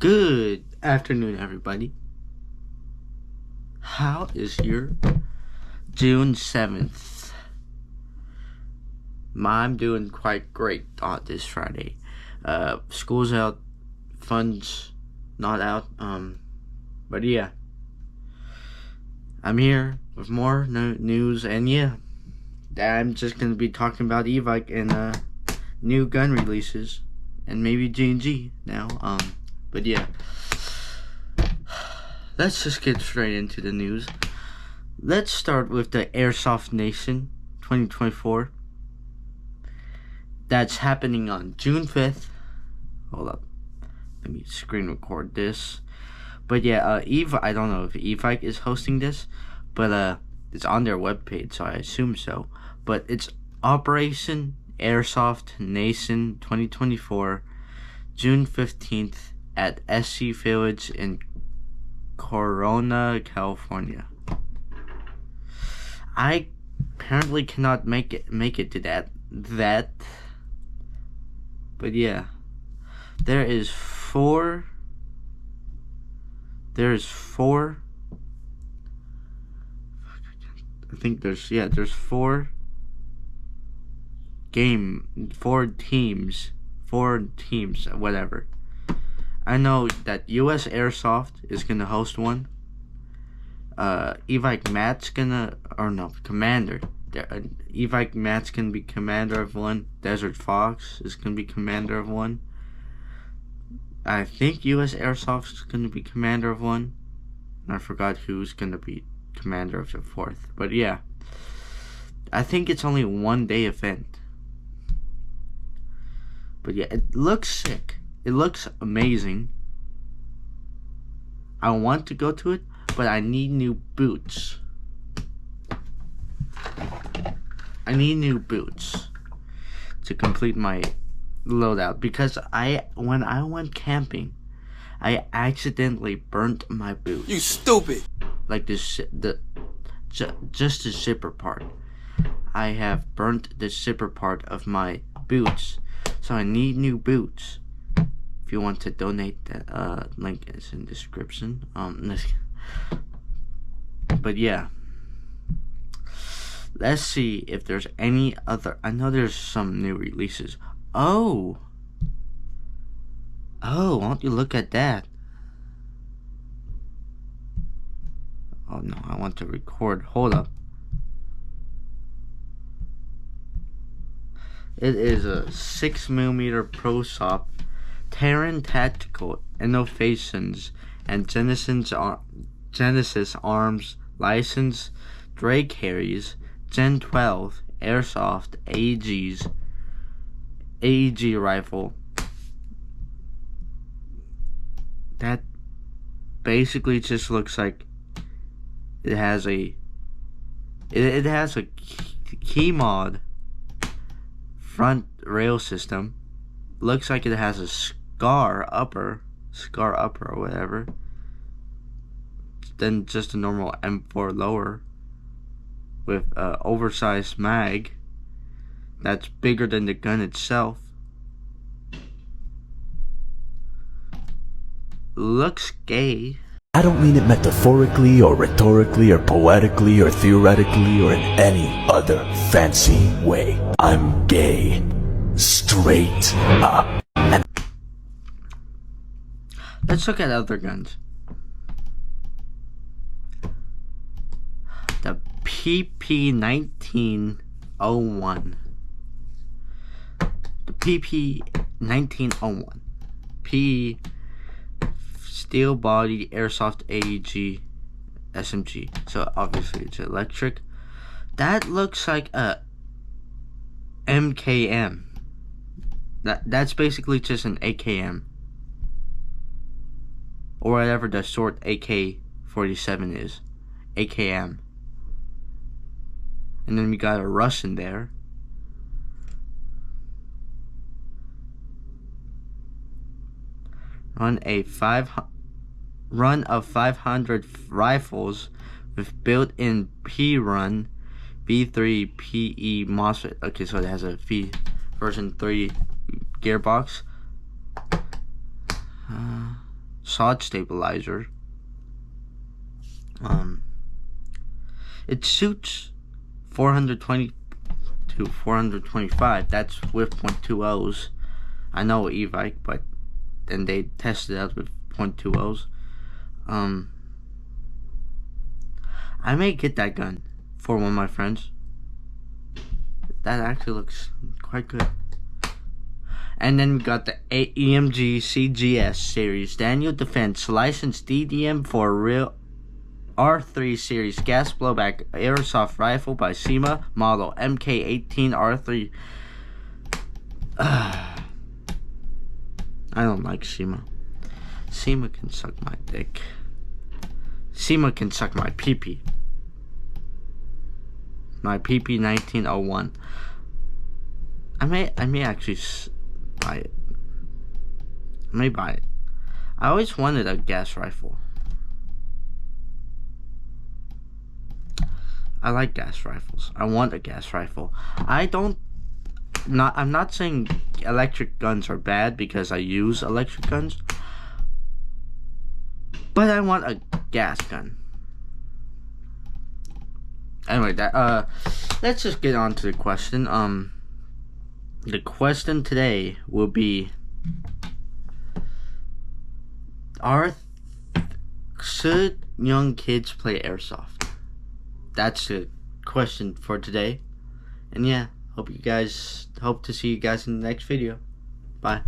Good afternoon, everybody. How is your June 7th? I'm doing quite great on this Friday. School's out, fun's not out. But yeah, I'm here with more news, and yeah, I'm just gonna be talking about e-bike and new gun releases, and maybe G&G now. But yeah, let's just get straight into the news. Let's start with the Airsoft Nation 2024. That's happening on June 5th. Hold up. Let me screen record this. But yeah, I don't know if Evike is hosting this, but it's on their webpage, so I assume so. But it's Operation Airsoft Nation 2024, June 15th at SC Village in Corona, California. I apparently cannot make it to that. But yeah, there's four I think there's four teams, whatever. I know that US Airsoft is gonna host one. Evike Matt's Commander. Evike Matt's gonna be commander of one. Desert Fox is gonna be commander of one. I think US Airsoft is gonna be commander of one. I forgot who's gonna be commander of the fourth. But yeah, I think it's only 1-day event. But yeah, it looks sick. It looks amazing. I want to go to it, but I need new boots. I need new boots to complete my loadout, because when I went camping, I accidentally burnt my boots. You stupid! Like just the zipper part. I have burnt the zipper part of my boots, so I need new boots. If you want to donate, the link is in the description. But yeah, let's see if there's any other. I know there's some new releases. Oh, won't you look at that? Oh no, I want to record. Hold up. It is a 6mm ProSop Terran Tactical Innovations and Genesis Arms License Drake Harry's Gen 12 Airsoft AEG rifle. That basically just looks like it has a key mod front rail system. Looks like it has a scar upper or whatever. Then just a normal M4 lower with oversized mag that's bigger than the gun itself. Looks gay. I don't mean it metaphorically or rhetorically or poetically or theoretically or in any other fancy way. I'm gay. Straight up. Let's look at other guns. The PP1901. The PP1901. Steel body Airsoft AEG SMG. So obviously it's electric. That looks like a MKM. That's basically just an AKM. Or whatever the short AK-47 is. AKM. And then we got a Russian there. Run of 500 rifles with built-in P-Run V3 PE MOSFET. Okay, so it has a version 3 gearbox. solid stabilizer. It shoots 420 to 425. That's with .20s. I know e-bike, but then they tested out with .20s. I may get that gun for one of my friends. That actually looks quite good. And then we got the EMG CGS series Daniel Defense licensed DDM for real R3 series gas blowback airsoft rifle by SEMA model MK18R3. I don't like SEMA. SEMA can suck my dick. SEMA can suck my pee-pee. My PP 1901. I may actually buy it. I may buy it. I always wanted a gas rifle. I like gas rifles. I want a gas rifle. I'm not saying electric guns are bad because I use electric guns. But I want a gas gun. Anyway, let's just get on to the question. The question today will be: should young kids play airsoft? That's the question for today. And yeah, hope to see you guys in the next video. Bye.